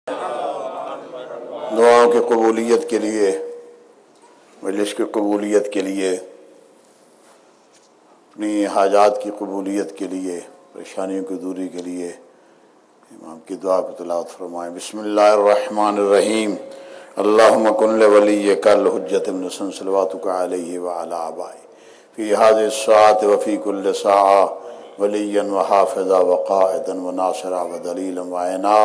दुआओं की कबूलियत के लिए, मजलिस की कबूलियत के लिए, अपनी हाजात की कबूलियत के लिए, परेशानियों की दूरी के लिए इमाम की दुआ को तिलावत फरमाएँ। बिस्मिल्लाहिर्रहमानिर्रहीम। अल्लाहुम्मा कुन लिवलिय्यकल हुज्जत इब्न हसन सल्लल्लाहु अलैहि व अला आबाई फी हाज़िहि स्साअति व फी कुल्लि साअ वलिय्यन व हाफ़िज़ा व क़ाइदन व नासिरा व दलीलन व ऐना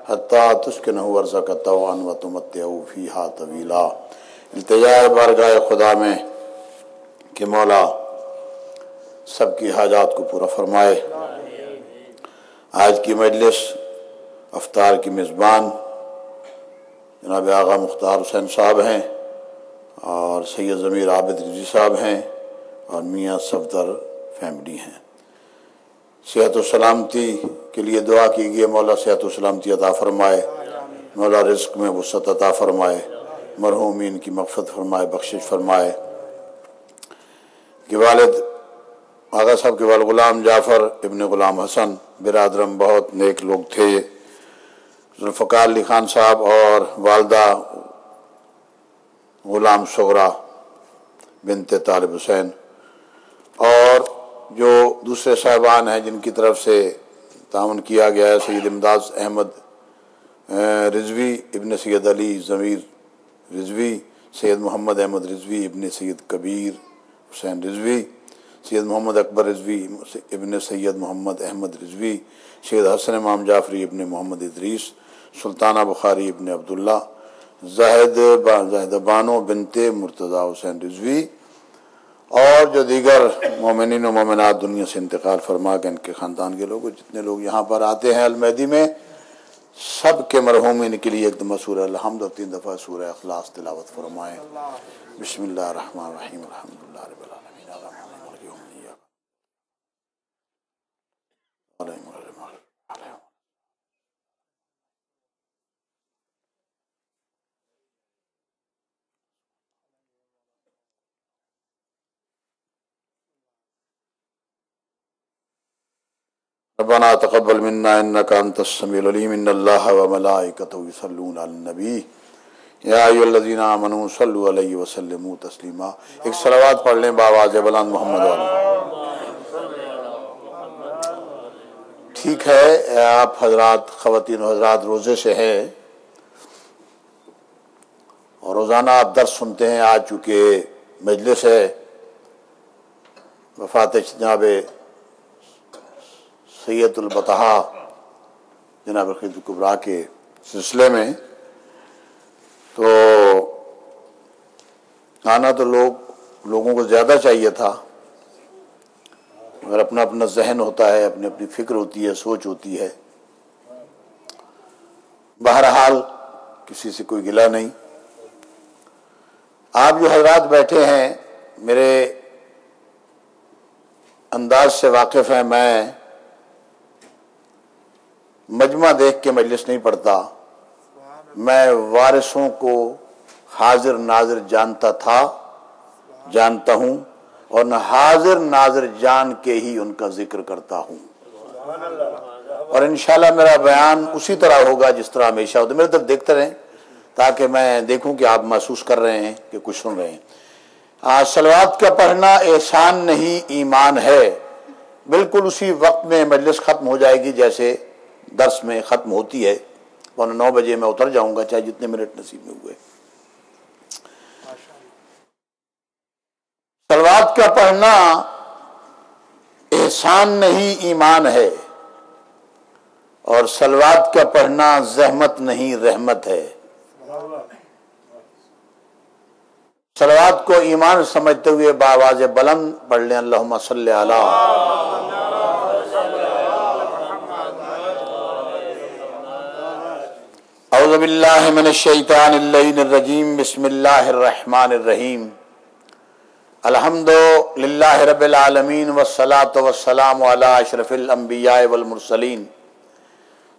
हत्ता तुस्किनहु अर्ज़क़ तौअन व तुमत्तिअहु फ़ीहा तवीला। इल्तिजा बारगाह खुदा में कि मौला सबकी हाजात को पूरा फरमाए। आज की मजलिस अफ्तार की मेज़बान जनाब आगा मुख्तार हुसैन साहब हैं और सैयद ज़मीर आबिद रिज़वी साहब हैं और मियाँ सफदर फैमिली हैं। सेहत व सलामती के लिए दुआ कीजिए, मौला सेहत व सलामती अता फरमाए, मौला रिज़्क़ में वुसअत अता फरमाए, मरहूमीन की मग़फ़िरत फरमाए, बख्शिश फरमाए। कि वालिद आगा साहब के वाल ग़ुलाम जाफ़र इब्न ग़ुलाम हसन बिरादरम बहुत नेक लोग थे। ज़ुल्फ़िकार अली खान साहब और वालदा ग़ुलाम सुग़रा बिनते तालिब हुसैन और जो दूसरे साहिबान हैं जिनकी तरफ से ताउन किया गया है, सैयद इमदाद अहमद रिज़वी इब्न सैयद अली ज़मीर रिज़वी, सैयद मोहम्मद अहमद रिज़वी इब्न सैयद कबीर हुसैन रिज़वी, सैयद मोहम्मद अकबर रिज़वी इब्न सैयद मोहम्मद अहमद रिज़वी, सैयद हसन इमाम जाफ़री इब्न मोहम्मद इदरीस, सुल्ताना बुखारी इब्न अब्दुल्ला, ज़ाहिद बानो बिनते मुर्तज़ा हुसैन रिज़वी और जो दीगर मोमिनीन व मोमिनात दुनिया से इंतकाल फरमा गए इनके ख़ानदान के लोग, जितने लोग यहाँ पर आते हैं अल-मेहदी में, सब के मरहूमिन के लिए एक दफ़ा सूरह अल-हम्द और 3 दफ़ा सूरह इख़लास तिलावत फरमाएँ। बिस्मिल्लाहिर्रहमानिर्रहीम अल्हम्दुलिल्लाहि रब्बिल आलमीन अर्रहमानिर रहीम रब्बना तक़ब्बल मिन्ना इन्नका अंतस समीउल अलीम इन्नल्लाहा व मलाइकतहु युसल्लूना अलन नबी या अय्युहल्लज़ीना आमनू सल्लु अलैहि व सल्लिमू तस्लीमा। एक सलावत पढ़ लें बावाज़ बुलंद मोहम्मद वाला। ठीक है, आप हजरात ख़वातीन व हजरात रोज़े से हैं और रोज़ाना आप दर्स सुनते हैं। आज चूँकि मजलिस है वफ़ात जनाब सैयदुल बतहा जनाब ख़िदमत कुबरा के सिलसिले में, तो आना तो लोगों को ज़्यादा चाहिए था, मगर अपना अपना जहन होता है, अपनी अपनी फ़िक्र होती है, सोच होती है। बहरहाल किसी से कोई गिला नहीं। आप जो हजरात बैठे हैं मेरे अंदाज से वाकिफ़ हैं। मैं मजमा देख के मजलिस नहीं पढ़ता, मैं वारिसों को हाजिर नाजिर जानता था, जानता हूँ और न हाजिर नाजिर जान के ही उनका जिक्र करता हूँ। और इंशाल्लाह मेरा बयान उसी तरह होगा जिस तरह हमेशा होता है। मेरे तरफ देखते रहें ताकि मैं देखूं कि आप महसूस कर रहे हैं कि कुछ सुन रहे हैं। सलवात का पढ़ना एहसान नहीं ईमान है। बिल्कुल उसी वक्त में मजलिस ख़त्म हो जाएगी जैसे दर्स में ख़त्म होती है। 9 बजे मैं उतर जाऊंगा, चाहे जितने मिनट नसीब में हुए। सलवात का पढ़ना एहसान नहीं ईमान है और सलवात का पढ़ना ज़हमत नहीं रहमत है। सलवात को ईमान समझते हुए बावाज़ बुलंद पढ़ लें अल्लाहुम्मा सल्ली अला। औज़ु बिल्लाहि मिनश शैतानिर रजीम। बिस्मिल्लाहिर रहमानिर रहीम। अल्हम्दुलिल्लाहि रब्बिल आलमीन वस्सलातु वस्सलामु अला अशरफिल अंबिया वल मुरसलीन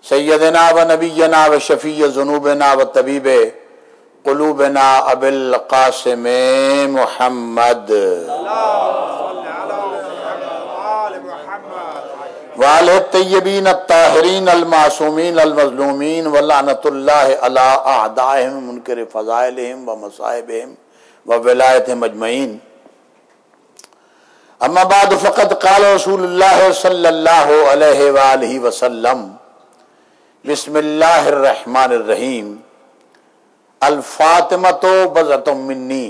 सय्यदना व नबियना व शफीय ज़ुनूबना व तबीबे क़ुलूबना अबिल क़ासिम मुहम्मद वाले तय्यबीन अत्ताहिरीन अलमासूमीन अलमज़लूमीन वल्लानतुल्लाहि अला अअदाइहिम मुनकर फ़ज़ाइलिहिम व मसाइबिहिम व विलायतिहिम अजमईन। अम्मा बाद फ़क़द क़ाल रसूलुल्लाह सल्लल्लाहु अलैहि व आलिहि वसल्लम बिस्मिल्लाहिर रहमानिर रहीम अल फ़ातिमतु बज़अतुम मिन्नी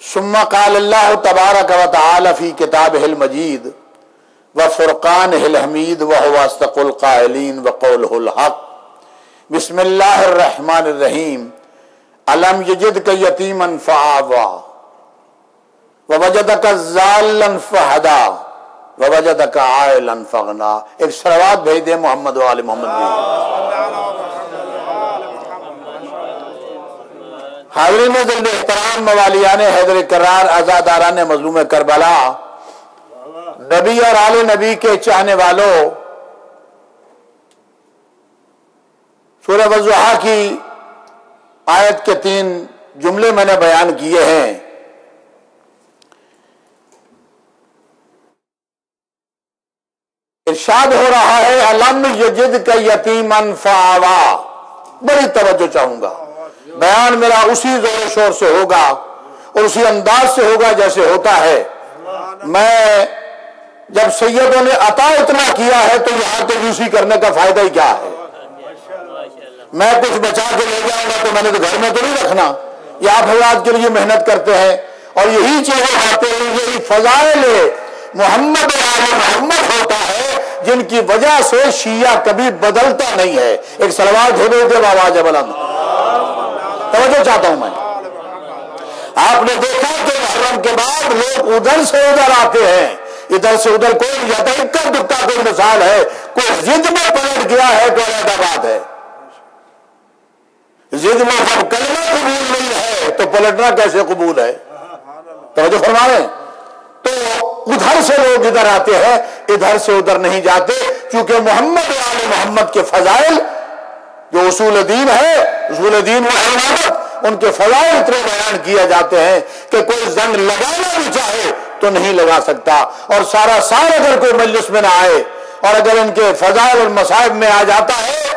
सुम्मा क़ाल अल्लाहु तबारक व तआला फ़ी किताबिहिल मजीद व फ़ुरक़ानिहिल हमीद व हुवा अस्दक़ुल क़ाइलीन व क़ौलुहुल हक़। बिस्मिल्लाहिर रहमानिर रहीम अलम यजिदका यतीमन फ़आवा व वजदका ज़ाल्लन फ़हदा व वजदका आइलन फ़अग़ना। एक सलावत भेज दे मोहम्मद व आले मोहम्मद की। हाज़रीन एहतराम मवालियान हैदर करार आज़ादारान मज़लूम करबला, नबी और आले नबी के चाहने वालों, सूरह वज़ुहा की आयत के 3 जुमले मैंने बयान किए हैं। इरशाद हो रहा है अलम यजिदका यतीमन फ़आवा। बड़ी तवज्जो चाहूंगा, बयान मेरा उसी जोर शोर से होगा और उसी अंदाज से होगा जैसे होता है। मैं जब सैयदों ने अता इतना किया है तो यहां तो यूसी करने का फायदा ही क्या है। मैं कुछ बचा के ले जाऊंगा तो मैंने तो घर में तो नहीं रखना। ये आप हज़रात के लिए मेहनत करते हैं और यही चीजें आते हैं, यही फजाइल मोहम्मद मोहम्मद होता है जिनकी वजह से शिया कभी बदलता नहीं है। एक सलवात भेजो जब आवाज बुलंद तवज्जो चाहता हूं मैं। आपने देखा कि मुहर्रम के बाद लोग उधर से उधर आते हैं, इधर से उधर कोई नहीं जाता। इक्का दुक्का कोई मिसाल है, कोई जिद में पलट गया है तो अलग बात है। जिद में जब कलमा कबूल नहीं है तो पलटना कैसे कबूल है। तवज्जो फरमा रहे हैं। तो उधर से लोग इधर आते हैं, इधर से उधर नहीं जाते, क्योंकि मोहम्मद आले मोहम्मद के फजाइल जो उसूल दीन है, उसूल दीन व इमामत, उनके फजाइल इतने बयान किए जाते हैं कि कोई जंग लगाना भी चाहे तो नहीं लगा सकता। और सारा साल अगर कोई मजलिस में ना आए और अगर इनके फजाइल और मसाइब में आ जाता है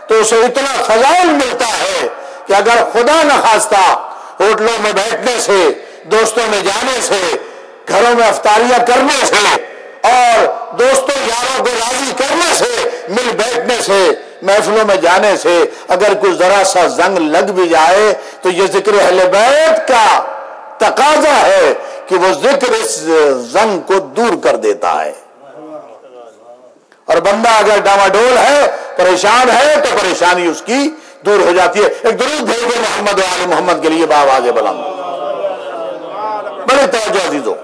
तो उसे इतना फजाइल मिलता है कि अगर खुदा न खास्ता होटलों में बैठने से, दोस्तों में जाने से, घरों में अफ्तारियां करने से और दोस्तों यारों को राजी करने से, मिल बैठने से, महफिलों में जाने से अगर कुछ जरा सा जंग लग भी जाए तो यह जिक्र अहले बैत का तकाजा है कि वो जिक्र इस जंग को दूर कर देता है। और बंदा अगर डामाडोल है, परेशान है, तो परेशानी उसकी दूर हो जाती है। एक दुरूद भेजो मोहम्मद आले मोहम्मद के लिए बावाज़ बुलंद। बड़े तवज्जो अज़ीज़ों,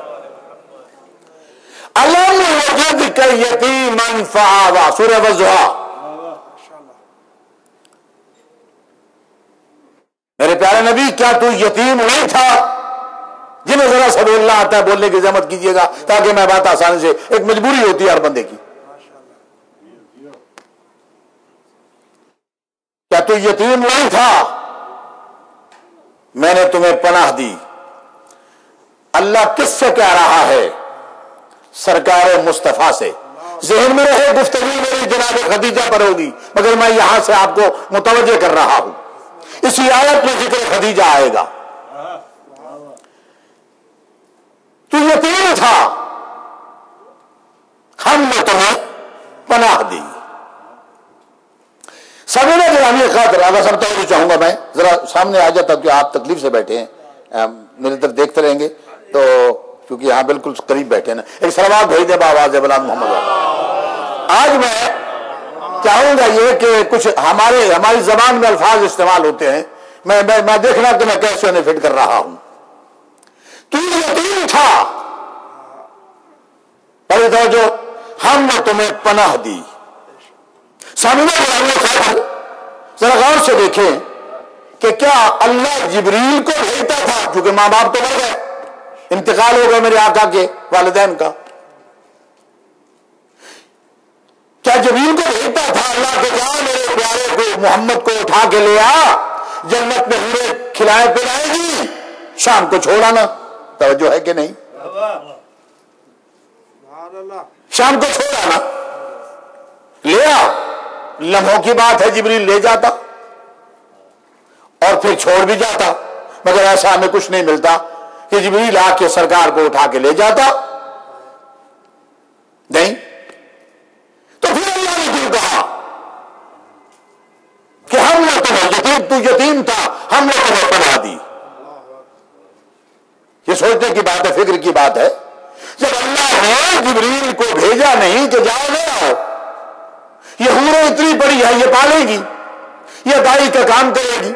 अलम यजिदका यतीमन फ़आवा, सूरह वज़ुहा। मेरे प्यारे नबी, क्या तू यतीम नहीं था? जिन्हें जरा सा बोलना आता है बोलने की जहमत कीजिएगा ताकि मैं बात आसानी से, एक मजबूरी होती है हर बंदे की। क्या तू यतीम नहीं था? मैंने तुम्हें पनाह दी। अल्लाह किससे कह रहा है? सरकार मुस्तफा से। ज़हन में रहे गुफ्तगू मेरी जनाब खदीजा पर होगी, मगर मैं यहां से आपको मुतवज्जे कर रहा हूं। इसी आयत में जिक्र खदीजा आएगा। तू यतीम था, हमने तुम्हें पनाह दी। सबीना गिरामी खातिर अगर सब तो चाहूंगा मैं जरा सामने आ जाता कि आप तकलीफ से बैठे हैं, मेरी तरफ देखते रहेंगे तो, क्योंकि यहां बिल्कुल करीब बैठे हैं ना। एक सलावत भेज दे बावाज़ बुलंद मोहम्मद। आज मैं चाहूंगा ये कि कुछ हमारी जबान में अल्फाज इस्तेमाल होते हैं, मैं देखना कि मैं कैसे उन्हें फिट कर रहा हूं। तू यतीम था, पहले तो जो हमने तुम्हें पनाह दी। सामने जरा गौर से देखें कि क्या अल्लाह जिब्रील को भेजता था, क्योंकि मां बाप तो मर गए, इंतकाल हो गया मेरे आका के वालिदैन का। क्या जिब्रील को भेजता था अल्लाह के, जा मेरे प्यारे को मोहम्मद को उठा के ले आ, जन्नत में हूरें खिलाए पिलाएगी, शाम को छोड़ आना। तवज्जो है कि नहीं? शाम को छोड़ आना। ले आ, लम्हों की बात है जिब्रील ले जाता और फिर छोड़ भी जाता, मगर ऐसा हमें कुछ नहीं मिलता कि जिब्रील आके सरकार को उठा के ले जाता, नहीं। तो फिर अल्लाह ने क्यों कहा कि हमने तुम्हें यतीम, तू यतीम था, हमने तुम्हें पनाह दी। ये सोचने की बात है, फिक्र की बात है। जब अल्लाह ने जिब्रील को भेजा नहीं कि जाओ ले आओ, ये हूरें इतनी बड़ी है, ये पालेगी, ये दाई का काम करेगी,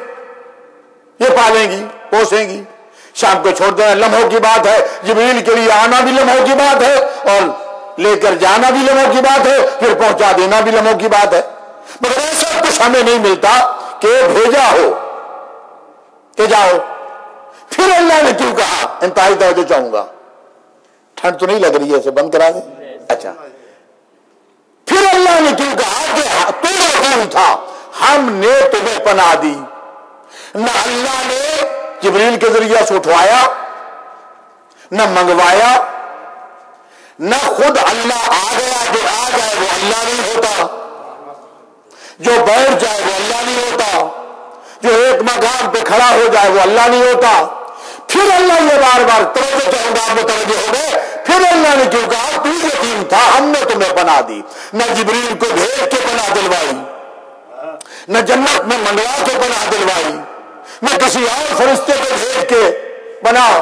ये पालेंगी पोसेंगी, शाम को छोड़ देना लम्हों की बात है। जिब्रील के लिए आना भी लम्हों की बात है और लेकर जाना भी लम्हों की बात है, फिर पहुंचा देना भी लम्हों की बात है। मगर ऐसा कुछ हमें नहीं मिलता कि भेजा हो कि जाओ। फिर अल्लाह ने क्यों कहा, इंतहाई तवज्जो चाहूंगा, ठंड तो नहीं लग रही है, इसे बंद करा दे। अच्छा, फिर अल्लाह ने क्यों कहा कि तू यतीम था, हमने तुम्हें पनाह दी। न अल्लाह ने जिब्रील के जरिए से उठवाया, न मंगवाया, न खुद अल्लाह आ गया। जो आ जाए वो अल्लाह नहीं होता, जो बैठ जाए वो अल्लाह नहीं होता, जो एक मकाम पे खड़ा हो जाए वो अल्लाह नहीं होता। फिर अल्लाह ये बार बार तवज्जो चाहूंगा, आप मुतवज्जो हो गए। फिर अल्लाह ने क्यों कहा तू यतीम था, हमने तुम्हें पनाह दी। न जिब्रील को भेज के पनाह दिलवाई, न जन्नत में मंगवा के पनाह दिलवाई, न किसी और फरिश्ते को भेज के पनाह।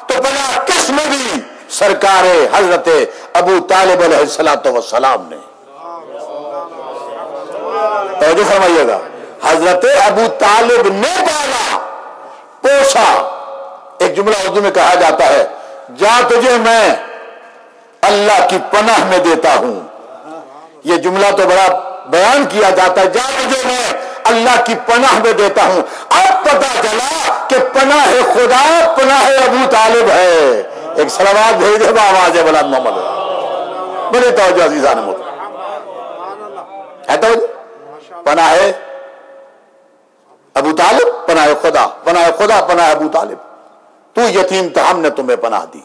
तो पनाह किस में दी? सरकारे हजरत अबू तालिब अलैहिस्सलातु वस्सलाम ने। तवज्जो फरमाइएगा, हजरत अबू तालिब ने पाला पोसा। एक जुमला उर्दू में कहा जाता है, जा तुझे मैं अल्लाह की पनाह में देता हूं। यह जुमला तो बड़ा बयान किया जाता है, जा तुझे मैं अल्लाह की पनाह में देता हूं। अब पता चला कि पनाह खुदा पनाह अबू तालिब है। एक सलावत भेजे आवाज बुलंद मोहम्मद, बड़े तवज्जो अजीजान मोहम्मद है। तवज्जो, पनाह अबू तालिब, पनाह खुदा, पनाह खुदा, पनाह अबू तालिब। तू यतीम था, हमने तुम्हें पनाह दी।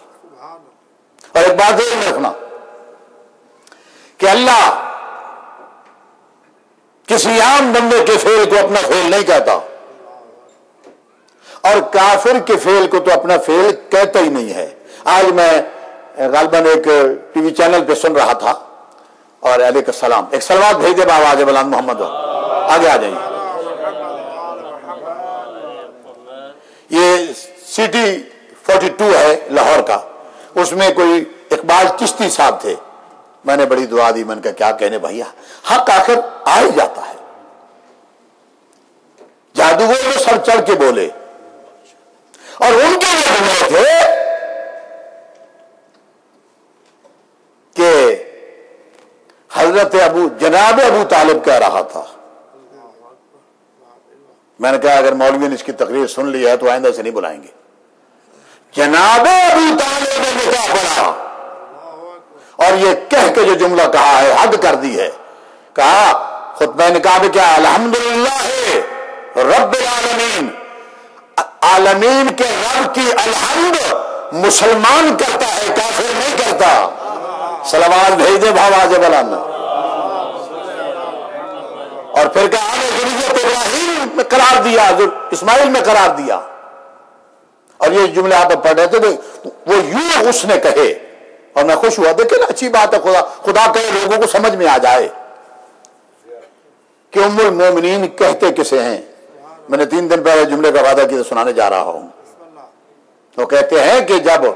और एक बात ध्यान में रखना कि अल्लाह किसी आम बंदे के फेल को अपना फेल नहीं कहता, और काफिर के फेल को तो अपना फेल कहता ही नहीं है। आज मैं गालबन एक टीवी चैनल पे सुन रहा था, और अलैकुम सलाम, एक सलवात भेज दे आवाज बुलंद मोहम्मद, आगे आ जाइए। ये सिटी 42 है लाहौर का, उसमें कोई इकबाल चिश्ती साहब थे। मैंने बड़ी दुआ दी, मैंने कहा क्या कहने भैया, हक आखिर आ ही जाता है। जादूगर में सर चढ़ के बोले, और उनके ये जुमले थे कि हजरत जनाब अबू तालिब कह रहा था। मैंने कहा अगर मौलवी ने इसकी तकरीर सुन ली है तो आइंदा से नहीं बुलाएंगे। जनाब अबू तालिब ने क्या पढ़ा और ये कह के जो जुमला कहा है, हद कर दी है। कहा खुतबा ने कहा क्या, अल्हम्दुलिल्लाह रब्बिल आलमीन, आलमीन के रब की अलहम्द मुसलमान करता है, काफिर नहीं करता। सलावत भेज दे भावाज बलाना। और फिर कहा इब्राहिम में करार दिया, जो इस्माइल में करार दिया। और ये जुमले आप पढ़ रहे थे तो वो यूं उसने कहे, और मैं खुश हुआ। देखे ना, अच्छी बात है, खुदा कहे लोगों को समझ में आ जाए कि उम्मुल मोमिनीन कहते किसे हैं। मैंने 3 दिन पहले जुमले का वादा किया, सुनाने जा रहा हूं। तो कहते हैं कि जब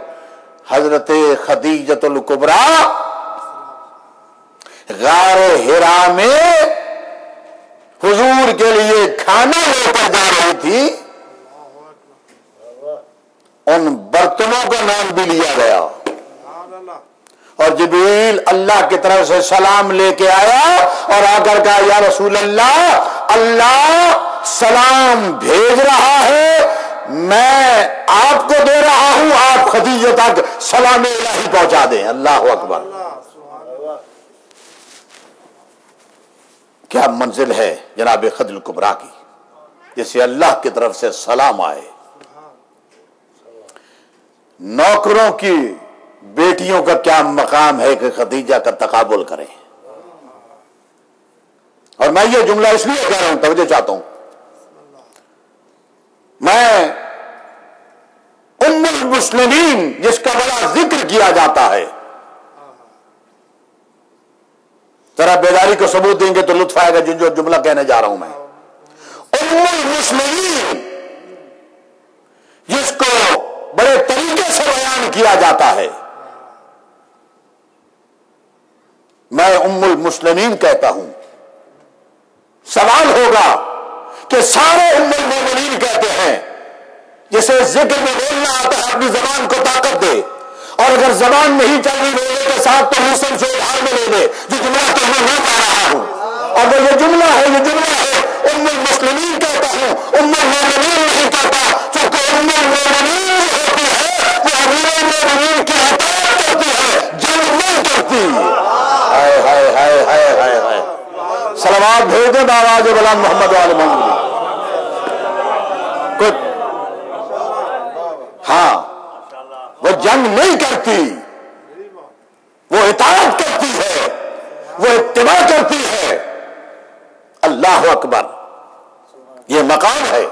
हजरत खदीजतुल कुबरा गारे हिरा में हुजूर के लिए खाना लेकर जा रही थी, उन बर्तनों का नाम भी लिया गया। और जिब्रील अल्लाह की तरफ से सलाम लेके आया और आकर कहा या रसूल अल्लाह, अल्लाह सलाम भेज रहा है, मैं आपको दे रहा हूं, आप खदीजा तक सलाम इलाही पहुंचा दें। अल्लाह अकबर। क्या मंजिल है जनाब खदीजतुल कुबरा की, जिसे अल्लाह की तरफ से सलाम आए। नौकरों की बेटियों का क्या मकाम है कि खदीजा का तकाबुल करें। और मैं ये जुमला इसलिए कह रहा हूं, तवज्जो चाहता हूं, मैं उम्मुल मुस्लिमीन जिसका बड़ा जिक्र किया जाता है, जरा बेदारी को सबूत देंगे तो लुत्फ आएगा जो जुमला कहने जा रहा हूं मैं। उम्मुल मुस्लिमीन जिसको बड़े तरीके से बयान किया जाता है, मैं उम्मुल मुस्लिमीन कहता हूं। सवाल होगा कि सारे उम्मुल मोमिनीन कहते हैं, जिसे जिक्र में बोलना आता है अपनी जबान को ताकत दे, और अगर जबान नहीं चल रही बोलने के साथ तो मुस्लिम से उधार में ले ले, जो जुमला तो मैं नहीं पा रहा हूं। और अगर ये जुमला है उम्मुल मुस्लिमीन कहता हूं, उम्मुल मोमिनीन नहीं कहता, क्योंकि उम्मुल मोमिनीन होती है वो अमीरुल मोमिनीन की इताअत करती है, जंग नहीं करती। हाय हाय हाय हाय हाय हाय, सलावत भेज दे आवाज़ बुलंद मोहम्मद वाले मोहम्मद। कुछ हाँ, वो जंग नहीं करती, वो इताअत करती है, वो इत्तिबा करती है। अल्लाह अकबर, ये मकाम है।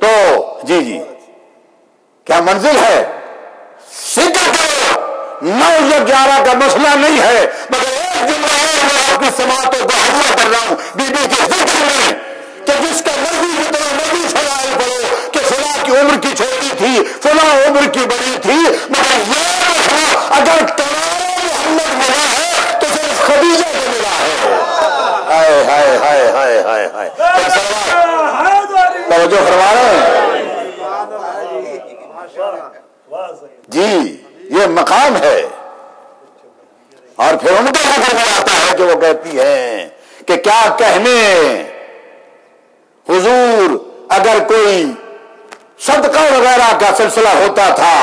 तो जी जी, क्या मंजिल है? जिक्र करो, 9 या 11 का मसला नहीं है, मगर एक जुमला है मैं आपकी समातों को हमला कर रहा हूं बीबी के जिक्र में, कि जिसका मर्जी जितना मर्जी फलाए पड़ो कि फला की उम्र की छोटी थी, फला उम्र की बड़ी थी, मगर यह मसला अगर तमाम मोहम्मद मिला है तो सिर्फ खदीजा को मिला है। हाय हाय हाय हाय हाय हाय, तवज्जो फरमा रहे हैं जी, ये मकाम है। और फिर उनका नजर में आता है कि वो कहती है कि क्या कहने हुजूर, अगर कोई सदका वगैरह का सिलसिला होता था,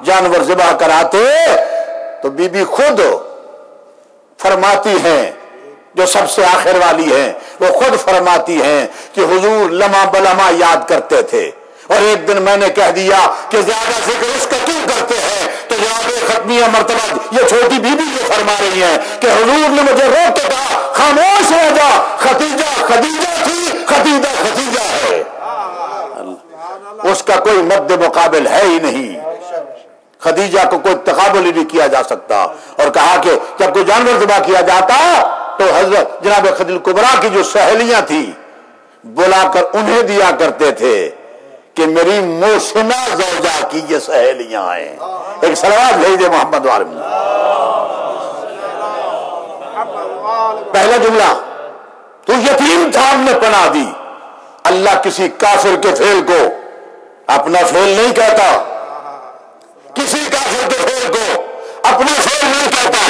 जानवर ज़िबा कराते, तो बीबी खुद फरमाती हैं, जो सबसे आखिर वाली हैं, वो खुद फरमाती हैं कि हुजूर लम्हा बलम्हा याद करते थे। और एक दिन मैंने कह दिया कि ज्यादा जिक्र उसका क्यों करते हैं, तो जनाब खत्मिया मर्तबा ये छोटी बीबी जो फरमा रही है कि हुजूर ने मुझे रोक के कहा, खामोश हो जा, खदीजा खदीजा थी, खदीजा खदीजा है, उसका कोई मद्दे मुकाबिल है ही नहीं। खदीजा को कोई तकाबुल ही नहीं किया जा सकता। और कहा कि जब कोई जानवर ज़िबा किया जाता तो हजरत जनाब खदील कुबरा की जो सहेलियां थी, बुलाकर उन्हें दिया करते थे कि मेरी मोहसिना ज़ौजा की ये सहेलियां हैं। एक सलावत भेज दे मोहम्मद वाले में। पहला जुमला, तू यतीम था हमने पनाह दी। अल्लाह किसी काफिर के फेल को अपना फेल नहीं कहता, किसी काफिर के फेल को अपना फेल नहीं कहता।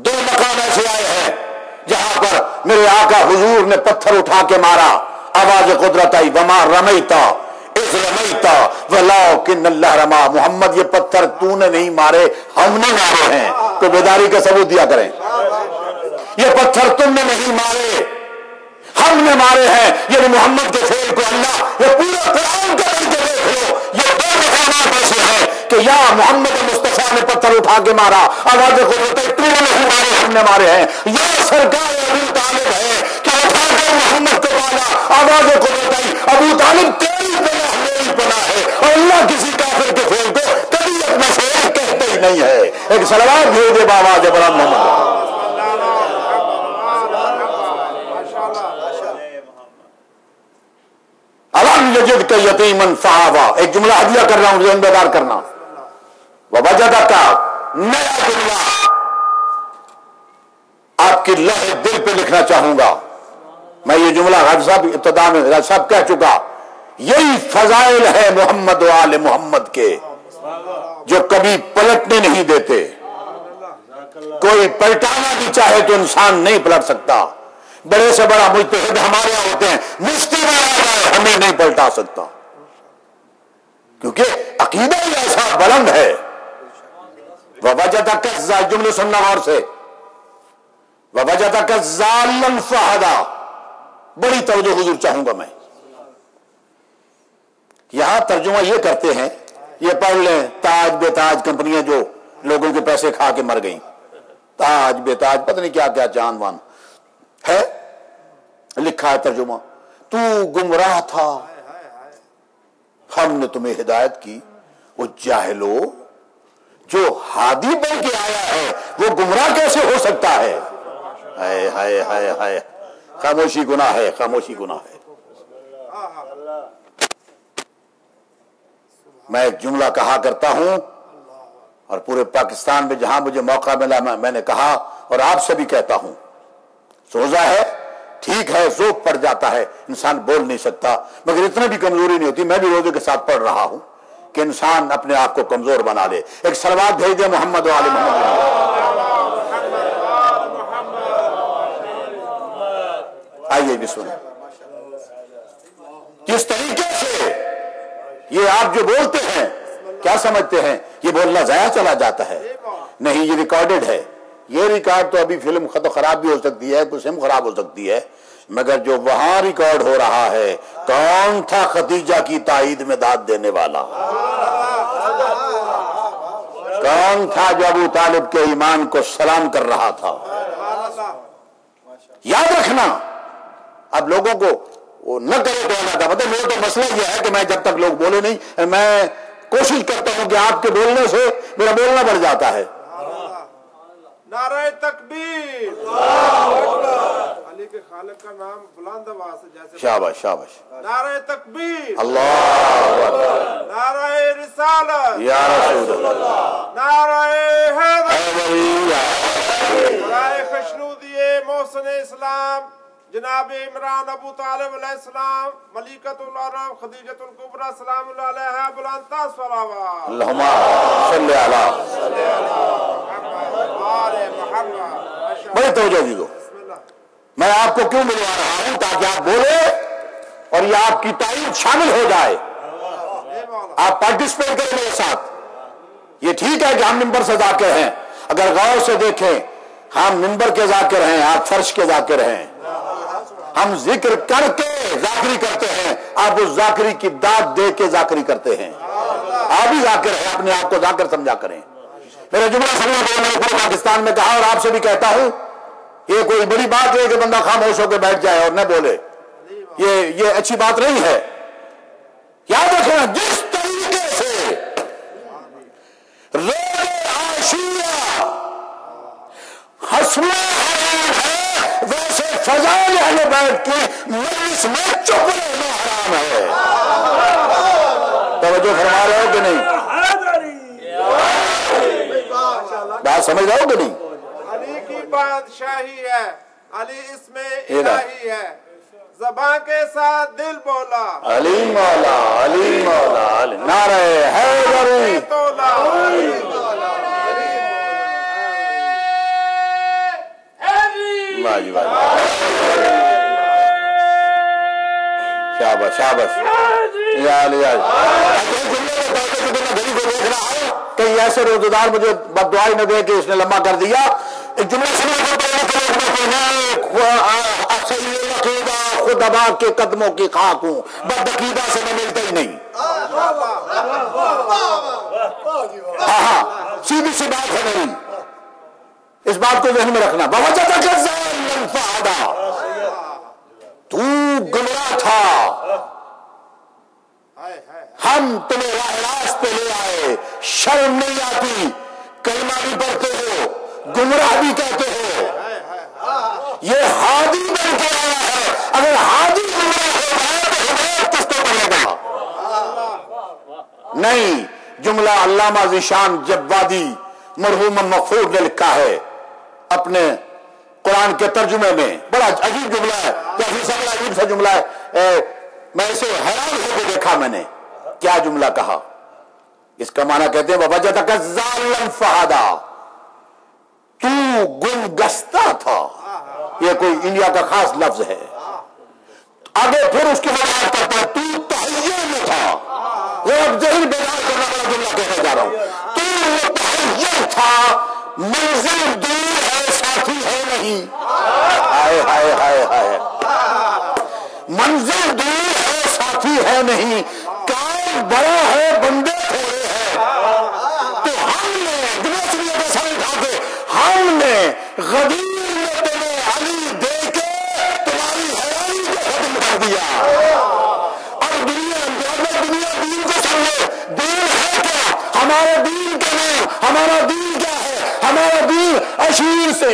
2 मकाम ऐसे आए हैं जहां पर मेरे आका हुजूर ने पत्थर उठा के मारा, आवाज कुदरत आई, वमा रमैता इस रमैता वलाकिन अल्लाह रमा। मोहम्मद ये पत्थर तूने नहीं मारे, हमने मारे हैं। तो बेदारी का सबूत दिया करें, ये पत्थर तुमने नहीं मारे, हमने मारे हैं। ये मोहम्मद के फेल को अल्लाह, ये पूरे कुरान का पढ़ के देख लो, ये 2 मकामात ऐसे हैं कि या मोहम्मद मुस्तफा ने पत्थर उठा के मारा, आवाज कुदरत तूने नहीं मारे, हमने मारे हैं। यह सरकार अबू तालिब है कि उठा कर मोहम्मद को मारा, आवाज कुदरत आई, अबू तालिब तेरी पनाह मेरी पनाह है। और अल्लाह किसी काफिर के फेल को कभी अपना फेल कहते ही नहीं है। एक सलावत भेज दे बाबा जबरान मोहम्मद। अलम यजिद का यतीमन फआवा, एक जुमला हदिया कर रहा हूं, ज़िम्मेदार करना। ववजदा का नया जुमला आपकी लहे दिल पे लिखना चाहूंगा मैं। ये जुमला हाजी साहब इब्तिदा में हाजी साहब कह चुका, यही फजाइल है मोहम्मद व आले मोहम्मद के, जो कभी पलटने नहीं देते। कोई पलटाना भी चाहे तो इंसान नहीं पलट सकता। बड़े से बड़ा मुज्तहिद हमारे यहां होते हैं, मुफ्ती में आ जाए हमें नहीं पलटा सकता, क्योंकि अकीदा ही ऐसा बुलंद है। ववजदा का जुमले सुनना गौर से, ववजदा का ज़ालन फहदा, बड़ी तवज्जो हुजूर चाहूंगा मैं। यहां तर्जुमा ये करते हैं, ये पढ़ लें, ताज बेताज कंपनियां जो लोगों के पैसे खा के मर गई, ताज बेताज पता नहीं क्या क्या जानवान, है, लिखा है तर्जुमा, तू गुमराह था, हमने तुम्हें हिदायत की। वो जाहिलो, जो हादी बन के आया है वो गुमराह कैसे हो सकता है? हाय हाय हाय हाय, खामोशी गुनाह है, खामोशी गुनाह है। मैं एक जुमला कहा करता हूं और पूरे पाकिस्तान में जहां मुझे मौका मिला मैंने कहा और आपसे भी कहता हूं, रोजा है, ठीक है, ज़ोक पड़ जाता है, इंसान बोल नहीं सकता, मगर इतनी भी कमजोरी नहीं होती। मैं भी रोजे के साथ पढ़ रहा हूं कि इंसान अपने आप को कमजोर बना ले। एक सलवात भेज दे मोहम्मद वाले मोहम्मद। आइए भी सुने किस तरीके से ये आप जो बोलते हैं, क्या समझते हैं ये बोलना जाया चला जाता है? नहीं, ये रिकॉर्डेड है। ये रिकॉर्ड तो अभी फिल्म खराब भी हो सकती है, कुछ सिम खराब हो सकती है, मगर जो वहां रिकॉर्ड हो रहा है, कौन था खदीजा की ताईद में दाद देने वाला? कौन था जो अबू तालिब के ईमान को सलाम कर रहा था? याद रखना, अब लोगों को वो न करे तो ना था। मतलब मेरा तो मसला यह है कि मैं जब तक लोग बोले नहीं, मैं कोशिश करता हूं कि आपके बोलने से मेरा बोलना बढ़ जाता है। नारे तकबीर, अली के खालिक का नाम बुलंद आवाज से जैसे शाबाश शाबाश, नारे तकबीर, अल्लाह, नारे रिसालत, या रसूल अल्लाह, नारे हैदर, बड़ाए खुशनूदिए मोहसिन इस्लाम जनाब इमरान अबू तालिब अलैहिस्सलाम, मलिकतुल अरब खदीजतुल कुबरा सलामुल्लाह अलैहा, बुलंद सलावत, अल्लाहुम्मा सल्ली अला मोहम्मद। बड़ी तवज्जो दीजिए। मैं आपको क्यों मिलवा रहा हूं? ताकि आप बोले और ये आपकी तारीफ शामिल हो जाए, आप पार्टिसिपेट करें मेरे साथ। ये ठीक है कि हम मिंबर से जाकिर हैं, अगर गौर से देखें हम मिंबर के जाकिर हैं, आप फर्श के जाकिर हैं। हम जिक्र करके जाकरी करते हैं, आप उस जाकरी की दाद दे के जाकरी करते हैं। आप भी जाकिर हैं, अपने आप को जाकिर समझा करें। मेरा जुमला समझा मैंने पूरे पाकिस्तान में कहा और आपसे भी कहता हूं, ये कोई बड़ी बात है कि बंदा खामोश होकर बैठ जाए और न बोले, ये अच्छी बात नहीं है। याद रखना, जिस तरीके से रोज़े आशूरा हस्मा हराम है, वैसे फजाइल अहले बैत की मजलिस में चुप रहना हराम है। तवज्जो फरमा रहे हो कि नहीं? बात समझ रहे हो कि नहीं? अली की बादशाही है, अली इसमें इलाही है, ज़बान के साथ दिल बोला, अली मौला, अली मौला, अली नारे हैदरी तोला, शाबाश शाबाश, कहीं ऐसे रोजेदार मुझे बददुआई न दे कि इसने लंबा कर दिया। एक जुमला खुद अबा के कदमों की खाक हूं, बदअकीदा से मैं मिलता ही नहीं। हाँ, सीधी सी बात है मेरी, इस बात को ध्यान में रखना। तू गुमराह था, हम तुम्हें राह रास्त पे ले आए, शर्म नहीं आती, कलमा भी पढ़ते हो, गुमराह भी कहते हो। ये हादी बन के आया है, अगर हादी गुमराह हो जाए तो हिदायत किसको मिलेगा? नहीं, जुमला अल्लामा ज़ीशान जब्बादी मरहूम मखफूर ने लिखा है अपने कुरान के तर्जुमे में। बड़ा अजीब जुमला है, बड़ा अजीब सा जुमला है। मैं इसे हैरान होकर देखा मैंने, क्या जुमला कहा। इसका माना कहते हैं ववजदक ज़ालिमन फहादा, तू गुमगस्ता था। यह कोई इंडिया का खास लफ्ज है। आगे फिर उसकी वजाहत करता है, तू तहय्युर में था। वो अब जहर बेदार करने वाला जुमला कहने जा रहा हूं। तू तहय्युर था, मंजिल दूर है साथी है नहीं। हाय हाय हाय हाय, मंजिल दूर है साथी है नहीं, काम बड़ा है बंदे थोड़े हैं। तो हमने गदीर में तुम्हें अली दे के दिया। और दुनिया दीन को समझे, दीन है क्या, हमारा दीन क्या है, हमारा दीन क्या है? हमारा दीन अशीर से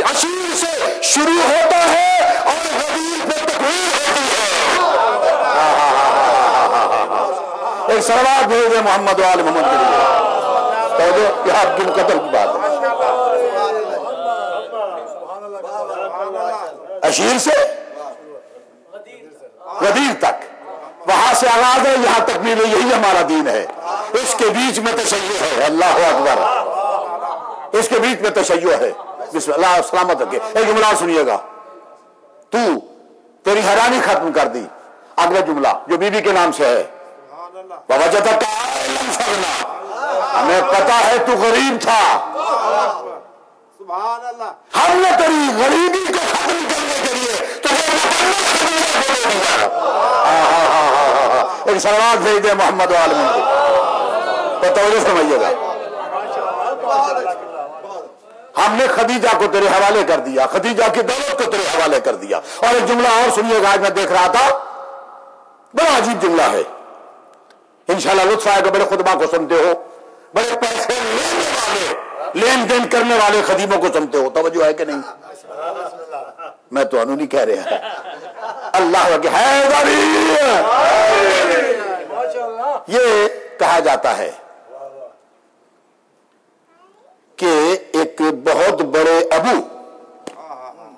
शुरू होता है और गदीर पे तकमील होती है। एक सलवात भेजे मोहम्मद वाले मोहम्मद के लिए, तो जो यह आपकी मुकद्दर की बात है। अशीर से गदीर तक, वहां से आगाज है, यहां तक भी यही हमारा दीन है। इसके बीच में तशय्यो है, अल्लाह अकबर, इसके बीच में तशय्यो है। बिस्मिल्लाह, सलामत रखे। एक जुमला सुनिएगा, तू तेरी हैरानी खत्म कर दी। अगला जुमला जो बीबी के नाम से है, हमें पता है तू गरीब था, हमने तेरी गरीबी को खत्म करने के लिए एक सलवात भेज दे मोहम्मद वाले तो तवज्जो समझिएगा। हमने खदीजा को तेरे हवाले कर दिया, खदीजा की दौलत को तेरे हवाले कर दिया। और एक जुमला और सुनिएगा, आज मैं देख रहा था, बड़ा अजीब जुमला है, इंशाल्लाह लुत्फ आएगा। बड़े खुतबा को सुनते हो, बड़े पैसे लेने वाले, लेन देन करने वाले खदीमों को सुनते हो, तवज्जो है कि नहीं? मैं तो अनु नहीं कह रहा, अल्लाह है। ये कहा जाता है कि एक बहुत बड़े अबू,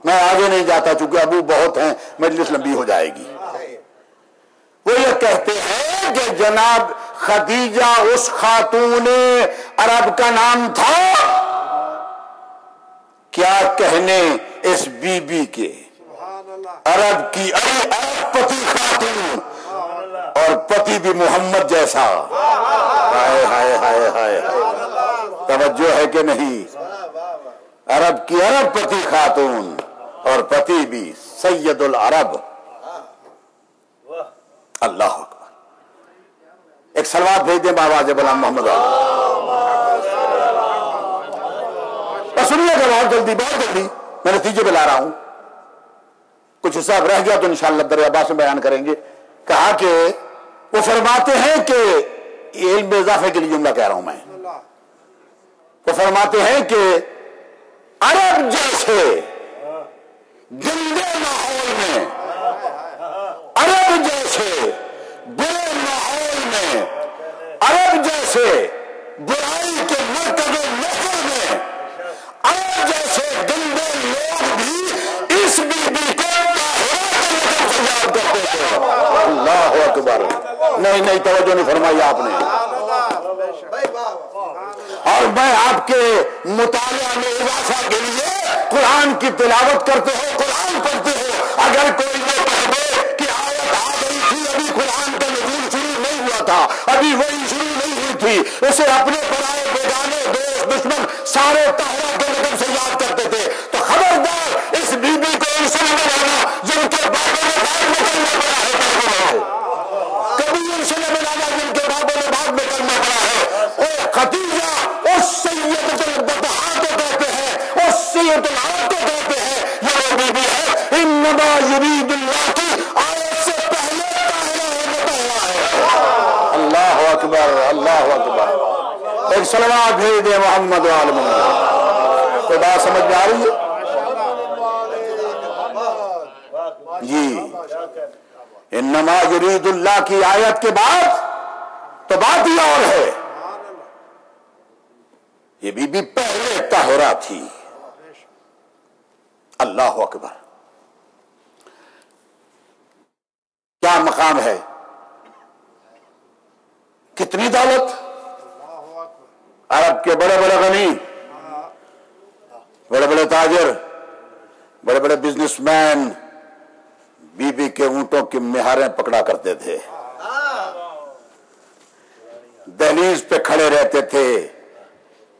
मैं आगे नहीं जाता चूंकि अबू बहुत हैं, मजलिस लंबी हो जाएगी। वो ये कहते हैं कि जनाब खदीजा उस खातून अरब का नाम था, क्या कहने इस बीबी के, अरब की अरबपति खातून, और पति भी मोहम्मद जैसा। हाय हाय हाय हाय, तवज्जो है कि नहीं? अरब की अरबपति खातून और पति भी सैयदुल अरब। अल्लाह अकबर। एक सलवात भेज दें बाबा जबलाम मोहम्मद। सुनिएगा बहुत जल्दी, मैं नतीजे पे ला रहा हूं, कुछ हिस्सा रह गया तो इंशाअल्लाह दर अब्बास में बयान करेंगे। कहा कि वो फरमाते हैं कि इल्म इजाफे के लिए जुमला कह रहा हूं मैं, वो फरमाते हैं कि अरब जैसे गंदे माहौल में, अरब जैसे बुरे माहौल में, अरब जैसे बुराई के मरकज़े नफर में, अरब जैसे गंदे लोग भी इस बीबी को याद करते थे। अल्लाह अकबर। नहीं तवज्जो नहीं फरमाई आपने। और मैं आपके मुतालिया में इजाफा के लिए कुरान की तिलावत करते हो, कुरान पढ़ते हो। अगर कोई ये कह दे कि आयत आ गई थी, अभी कुरान का नज़ूल शुरू नहीं हुआ था, अभी वही शुरू नहीं हुई थी, उसे अपने पराए बेगाने दोस्त दुश्मन सारे तहरा के नजर से याद करते थे, तो खबरदार इस बीबी को उनसे न मिलाना जिनके बाबों ने बाद में करना पड़ा है, कभी उनसे न मिलाना जिनके बाबों ने बाद में करना पड़ा है। ओ खदीजा उस सैयदुल बतहा को कहते हैं, उस सैयदुल अरब को कहते हैं, ये वो बीबी है इन्नमा युरीदुल्लाह की आयत से पहले ताहिरा है। अल्लाह अकबर, अल्लाह अकबर। एक सलवात भेज दे मोहम्मद वाले मोहम्मद। कोई बात समझ में आ रही है जी? इन्नमा युरीदुल्लाह की आयत के बाद तो बात ही और है। ये बीबी पहले ताहिरा थी। अल्लाह अकबर। क्या मकाम है, कितनी दौलत। अरब के बड़े बड़े गनी, बड़े बड़े ताजिर, बड़े बड़े बिजनेसमैन बीबी के ऊंटों की मेहारें पकड़ा करते थे, दहलीज पे खड़े रहते थे,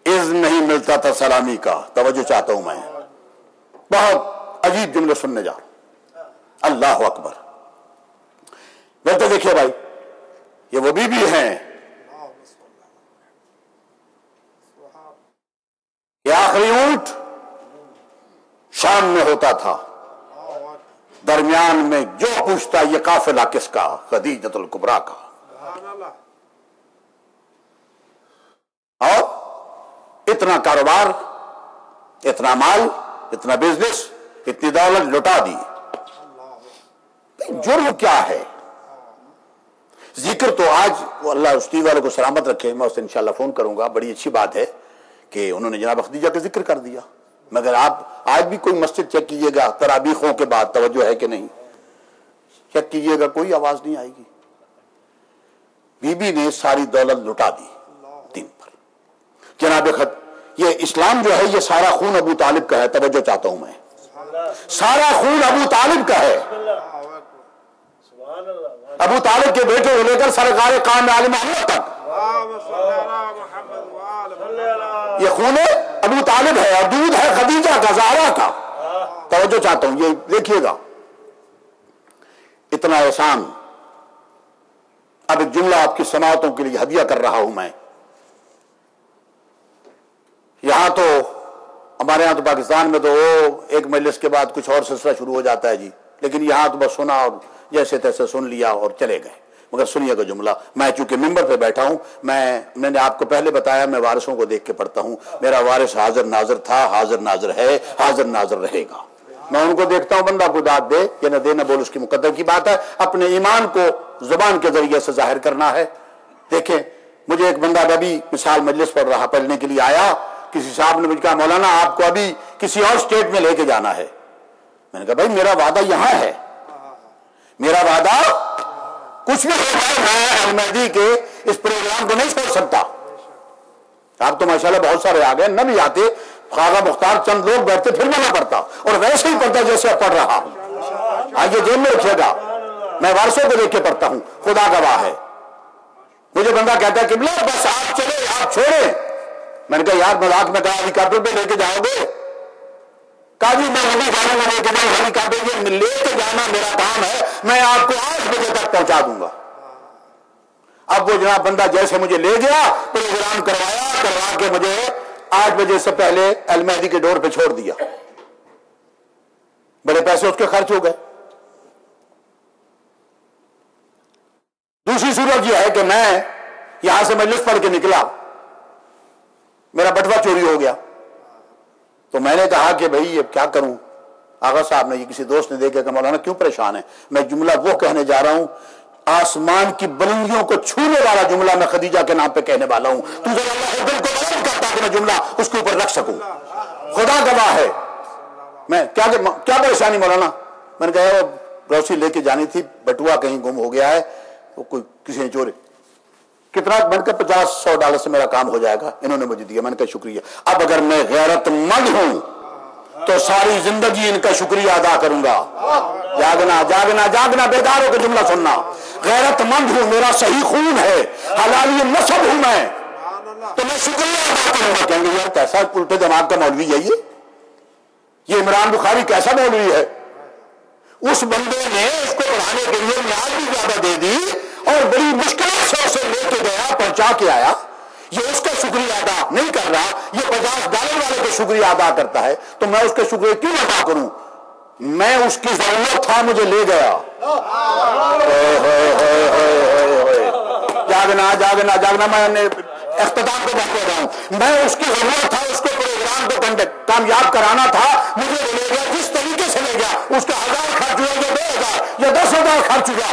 इज़्न नहीं मिलता था सलामी का। तवज्जो चाहता हूं मैं, बहुत अजीब जुमले सुनने जा। अल्लाह अकबर। मैं तो देखिए भाई, ये वो बीबी हैं कि आखिरी ऊंट शाम में होता था, दरमियान में जो पूछता ये काफिला किसका, खदीजतुल कुबरा का। और इतना कारोबार, इतना माल, इतना बिजनेस, इतनी दौलत लुटा दी। जुर्म क्या है? जिक्र तो आज अल्लाह उस वाले को सलामत रखे, मैं उससे इंशाल्लाह फोन करूंगा। बड़ी अच्छी बात है कि उन्होंने जनाब खदीजा का जिक्र कर दिया। मगर आप आज भी कोई मस्जिद चेक कीजिएगा तराबीखों के बाद तवज्जो है कि नहीं, चेक कीजिएगा, कोई आवाज नहीं आएगी। बीबी ने सारी दौलत लुटा दी दिन पर। जनाब खत ये इस्लाम जो है ये सारा खून अबू तालिब का है। तवज्जो चाहता हूं मैं, सारा खून अबू तालिब का है। अबू तालिब के बेटे को लेकर सरकार कायम आले मोहम्मद तक ये खून अबू तालिब है और दूध है खदीजा का, ज़हरा का। तवज्जो चाहता हूं, ये देखिएगा इतना एहसान। अब एक जुमला आपकी समाअतों के लिए हदिया कर रहा हूं मैं। यहां तो हमारे यहां तो पाकिस्तान में तो एक मजलिस के बाद कुछ और सिलसिला शुरू हो जाता है जी, लेकिन यहां तो बस सुना और जैसे तैसे सुन लिया और चले गए। मगर सुनिएगा जुमला, मैं चूंकि मिंबर पे बैठा हूं, मैंने आपको पहले बताया मैं वारिसों को देख के पढ़ता हूं। मेरा वारिस हाजिर नाजिर था, हाजिर नाजिर है, हाजिर नाजिर रहेगा। मैं उनको देखता हूं, बंदा को दाद दे या न दे, न बोल, उसकी मुकद्दर की बात है। अपने ईमान को जुबान के जरिए से जाहिर करना है। देखें, मुझे एक बंदा अभी मिसाल मजलिस पढ़ रहा, पढ़ने के लिए आया, किसी साहब ने मुझे कहा मौलाना आपको अभी किसी और स्टेट में लेके जाना है। मैंने कहा भाई मेरा वादा यहां है, मेरा वादा कुछ भी हो जाए मैं अल-महदी के इस प्रोग्राम को नहीं छोड़ सकता। आप तो माशाल्लाह बहुत सारे आ गए, न भी आते खागा मुख्तार चंद लोग बैठते फिर मना पड़ता और वैसे ही पढ़ता जैसे अब पढ़ रहा। आगे जेब में रखिएगा, मैं वारसों को देख के पढ़ता हूं, खुदा गवाह है। मुझे बंदा कहता है कि बस आप चले, आप छोड़े। मैंने कहा यार मजाक में कहा हेलीकॉप्टर पे लेके जाओगे? काजी मैं अभी जाऊंगा लेके जाऊँ हेलीकॉप्टर में लेके जाना मेरा काम है, मैं आपको 8 बजे तक पहुंचा दूंगा। अब वो जनाब बंदा जैसे मुझे ले गया, प्रोग्राम करवा के मुझे 8 बजे से पहले अल-महदी के डोर पे छोड़ दिया। बड़े पैसे उसके खर्च हो गए। दूसरी सूरत यह है कि मैं यहां से मजलिस पढ़ के निकला, मेरा बटवा चोरी हो गया। तो मैंने कहा कि भाई अब क्या करूं। आगा साहब ने, ये किसी दोस्त ने देखा कि मौलाना क्यों परेशान है। मैं जुमला वो कहने जा रहा हूं, आसमान की बुलंदियों को छूने वाला जुमला मैं खदीजा के नाम पे कहने वाला हूं। तू जरा अल्लाह दिल को बुलंद करता कि मैं जुमला उसके ऊपर रख सकूं। खुदा गवाह है। मैं क्या परेशानी मौलाना? मैंने कहा ग्रोसरी लेके जानी थी, बटुआ कहीं गुम हो गया है, वो कोई किसी ने चोरी। कितना बनकर $50-100 से मेरा काम हो जाएगा। इन्होंने मुझे दिया, मैंने कहा शुक्रिया। अब अगर मैं गैरतमंद हूं तो सारी जिंदगी इनका शुक्रिया अदा करूंगा। जागना जागना जागना, बेदारों का जुमला सुनना। गैरतमंद हूं, मेरा सही खून है, हलाली नस्ब हूं मैं, तो मैं शुक्रिया अदा करूंगा। कहेंगे यार कैसा उल्टे दिमाग का मौलवी है ये इमरान बुखारी कैसा मौलवी है? उस बंदे ने उसको पढ़ाने के लिए म्याद भी ज्यादा दे दी और बड़ी मुश्किल से उसे लेके गया, पहुंचा के आया। ये उसका शुक्रिया अदा नहीं कर रहा, ये $50 वाले का शुक्रिया अदा करता है, तो मैं उसका शुक्रिया क्यों अदा करूं? मैं उसकी जरूरत था, मुझे ले गया। जागना जागना जागना, मैं इख्तिताम को बात कर रहा हूं। मैं उसकी जरूरत था, उसको प्रोग्राम को कामयाब कराना था, मुझे ले गया। जिस तरीके से ले गया, उसका 1000 खर्च हुआ या 2000 या 10,000 खर्च हुआ,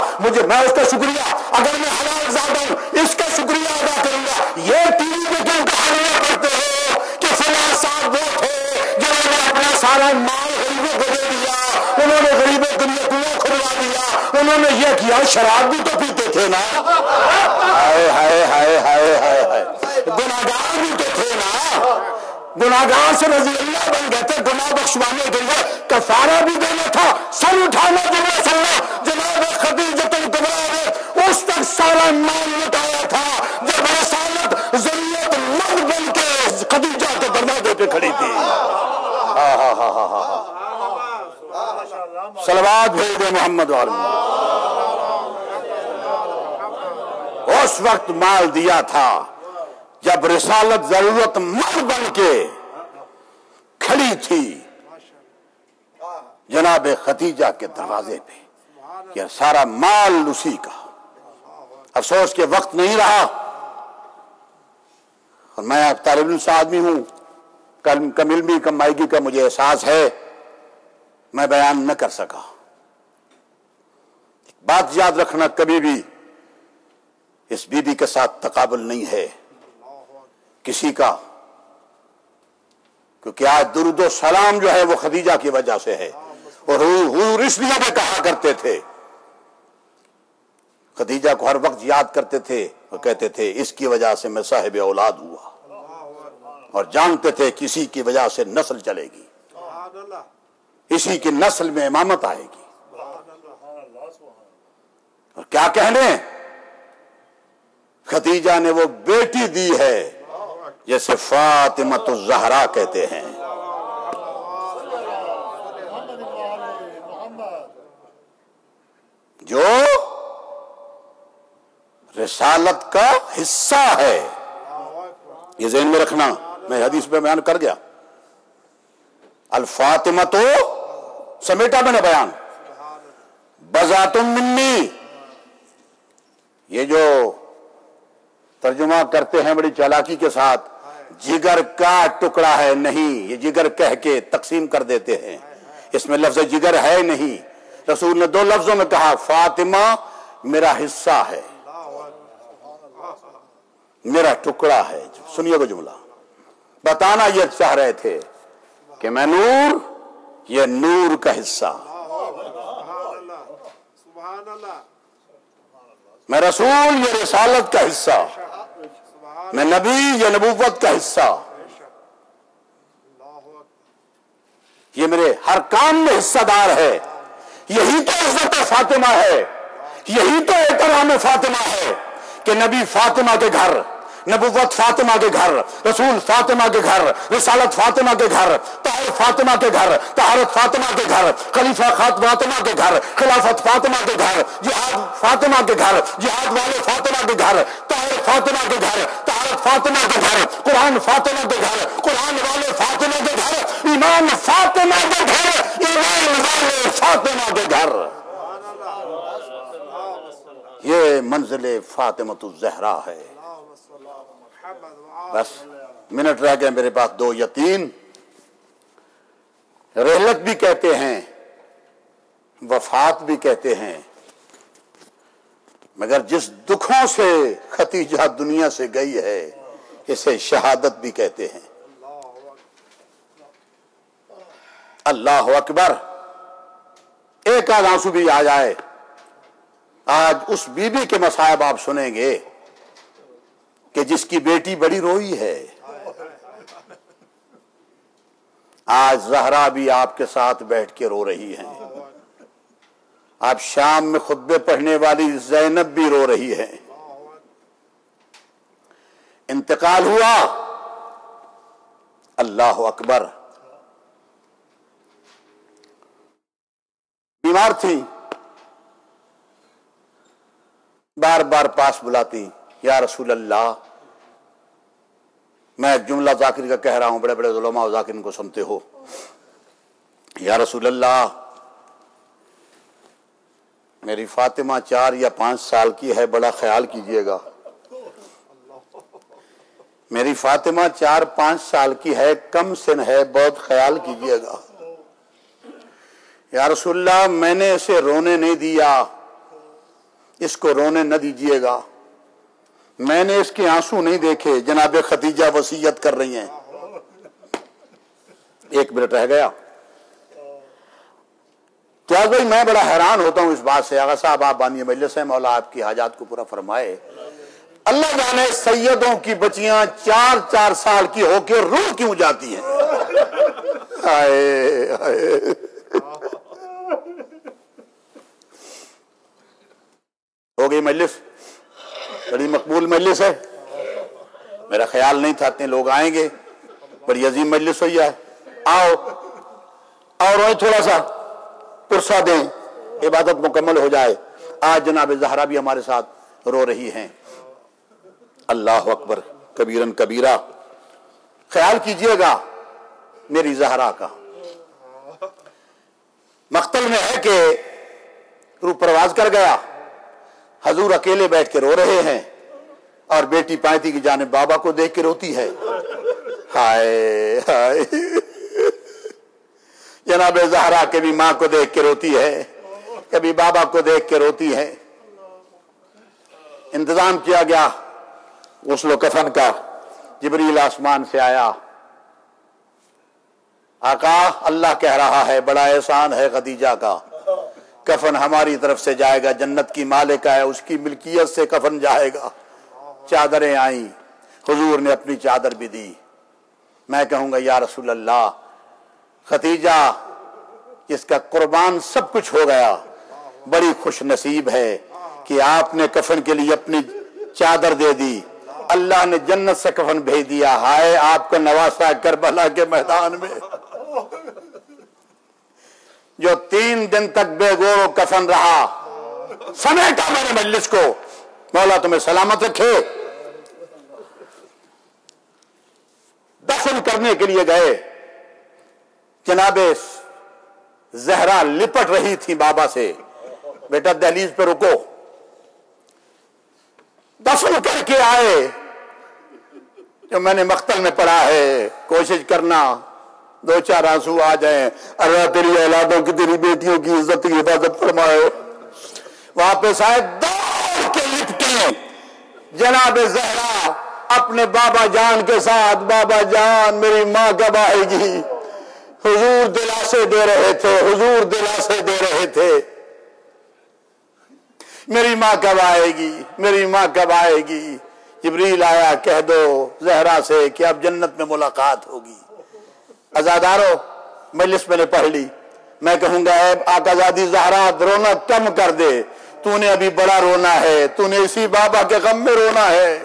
मैं उसका शुक्रिया, अगर मैं हलाल ज़ादा हूं, इसका शुक्रिया अदा करूंगा। ये टीवी पे क्यों कहानियां पढ़ते हो कि फलां साहब वो थे जिन्होंने अपना सारा माल गरीबों को दे दिया, उन्होंने गरीबों के लिए कुआं खुलवा दिया, उन्होंने ये किया। शराब भी तो पीते थे ना, हाय हाय हाय हाय हाय हाय, गुनाहगार भी तो थे ना, गुनाहगार से रज़ी अल्लाह बन गए थे। गुनाह बख्शवाने के लिए कफारा भी देना था, सर उठाना जुमला सुनना। जनाब खदीजतुल कुबरा ने उस तक सारा माल लुटाया था जब रसालत ज़रूरतमंद बन के खदीजा के दरवाजे पे खड़ी थी। सलवात भेज दे मोहम्मद वाले। उस वक्त माल दिया था जब रिसालत जरूरतमंद बन के खड़ी थी। जनाब खदीजा के दरवाजे पे, यह सारा माल उसी का। अफसोस के वक्त नहीं रहा, और मैं अब तालिब इल्म सा आदमी हूं, कम इल्मी कम मायगी का मुझे एहसास है, मैं बयान न कर सका। बात याद रखना, कभी भी इस बीबी के साथ तकाबुल नहीं है किसी का, क्योंकि आज दुरूद सलाम जो है वो खदीजा की वजह से है। और हूर इसलिए भी कहा करते थे, खदीजा को हर वक्त याद करते थे और कहते थे इसकी वजह से मैं साहिब औलाद हुआ, और जानते थे किसी की वजह से नस्ल चलेगी, इसी की नस्ल में इमामत आएगी। और क्या कहने, खदीजा ने वो बेटी दी है जैसे फातिमतुज़ ज़हरा कहते हैं, जो रिसालत का हिस्सा है। ये ज़हन में रखना, मैं हदीस में बयान कर गया, अल फातिमा तो समेटा मैंने बयान, बज़ातुम मिन्नी, ये जो तर्जुमा करते हैं बड़ी चालाकी के साथ, जिगर का टुकड़ा है, नहीं, ये जिगर कह के तकसीम कर देते हैं, इसमें लफ्ज जिगर है नहीं। रसूल ने दो लफ्जों में कहा, फातिमा मेरा हिस्सा है, मेरा टुकड़ा है। सुनिएगा जुमला, बताना यह चाह रहे थे कि मैं नूर, यह नूर का हिस्सा, मैं रसूल, ये रिसालत का हिस्सा, मैं नबी, ये नबूवत का हिस्सा, ये मेरे हर काम में हिस्सेदार है। यही तो इज्जत फातिमा है, यही तो एहतराम फातिमा है कि नबी फातिमा के घर, नबूवत फातिमा के घर, रसूल फातिमा के घर, रिसालत फातिमा के घर, ताहिर फातिमा के घर, तहारत फातिमा के घर, खलीफा फातिमा के घर, खिलाफत फातिमा के घर, जिहाद फातिमा के घर, जिहाद वाले फातिमा के घर, ताहिर फातिमा के घर, तहारत फातिमा के घर, कुरान फातिमा के घर, कुरान वाले फातिमा के घर, ईमान फातिमा के घर, ईमान वाले फातिमा के घर। ये मंजिले फातिमतुज़ ज़हरा है। बस मिनट रह गए मेरे पास, 2 या 3। रहलत भी कहते हैं, वफात भी कहते हैं, मगर जिस दुखों से खदीजा दुनिया से गई है इसे शहादत भी कहते हैं। अल्लाह अकबर। एक आध आंसू भी आ जाए, आज उस बीबी के मसायब आप सुनेंगे कि जिसकी बेटी बड़ी रोई है। आज ज़हरा भी आपके साथ बैठ के रो रही हैं, आप शाम में खुतबे पढ़ने वाली ज़ैनब भी रो रही है। इंतकाल हुआ, अल्लाह अकबर। बीमार थी, बार बार पास बुलाती, या रसूल अल्लाह, मैं एक जुमला ज़ाकिर का कह रहा हूं, बड़े बड़े उलमा और ज़ाकिर को सुनते हो। या रसूल अल्लाह, मेरी फातिमा 4 या 5 साल की है, बड़ा ख्याल कीजिएगा। मेरी फातिमा 4-5 साल की है, कम सिन है, बहुत ख्याल कीजिएगा। या रसूल अल्लाह, मैंने इसे रोने नहीं दिया, इसको रोने न दीजिएगा। मैंने इसके आंसू नहीं देखे, जनाब खदीजा वसीयत कर रही हैं। 1 मिनट रह गया। तो आज भाई मैं बड़ा हैरान होता हूं इस बात से। आगा साहब आप बानी मजलिस है, मौला आपकी हाजात को पूरा फरमाए। अल्लाह जाने सैयदों की बच्चियां 4-4 साल की होकर रो क्यों जाती हैं। हाय हाय। हो गई मजलिस, बड़ी मकबूल मजलिस है। मेरा ख्याल नहीं था इतने लोग आएंगे, बड़ी अजीम मजलिस हुई है। आओ और थोड़ा सा पुरसा दें, इबादत मुकम्मल हो जाए। आज जनाब ज़हरा भी हमारे साथ रो रही हैं। अल्लाह अकबर कबीरन कबीरा। ख्याल कीजिएगा मेरी ज़हरा का। मख्तल में है कि रूह परवाज कर गया, हजूर अकेले बैठ के रो रहे हैं और बेटी पायती की जानिब बाबा को देख के रोती है। हाय हाय, जनाब ज़हरा कभी मां को देख के रोती है, कभी बाबा को देख के रोती है। इंतजाम किया गया गुस्ल कफन का, जिब्रील आसमान से आया। आका, अल्लाह कह रहा है बड़ा एहसान है खदीजा का, कफन हमारी तरफ से जाएगा, जन्नत की मालिका है, उसकी मिल्कियत से कफन जाएगा। चादरें आई, हुजूर ने अपनी चादर भी दी। मैं कहूंगा या रसूल अल्लाह, खदीजा जिसका कुर्बान सब कुछ हो गया, बड़ी खुश नसीब है कि आपने कफन के लिए अपनी चादर दे दी, अल्लाह ने जन्नत से कफन भेज दिया। हाय आपको नवासा करबला के मैदान में, जो 3 दिन तक बेगोरो कफन रहा, समेटा मेरे मजलिस को, मौला तुम्हें सलामत रखे। दफन करने के लिए गए, जनाबे ज़हरा लिपट रही थी बाबा से, बेटा दहलीज पे रुको। दफन करके आए, जो मैंने मख्तल में पढ़ा है, कोशिश करना 2-4 आंसू आ जाए, अल्लाह तेरी औलादों की, तेरी बेटियों की इज्जत की हिफाजत फरमाए। वापस आए, दौड़ के लिपटे जनाब ज़हरा अपने बाबा जान के साथ। बाबा जान, मेरी मां कब आएगी? हुजूर दिलासे दे रहे थे, हुजूर दिलासे दे रहे थे, मेरी मां कब आएगी, मेरी मां कब आएगी? जिब्रील आया, कह दो ज़हरा से कि अब जन्नत में मुलाकात होगी। अज़ादारो, मजलिस मैंने पढ़ ली, मैं कहूंगा आकाज़ादी ज़हरा रोना कम कर दे, तूने अभी बड़ा रोना है, तूने इसी बाबा के गम में रोना है,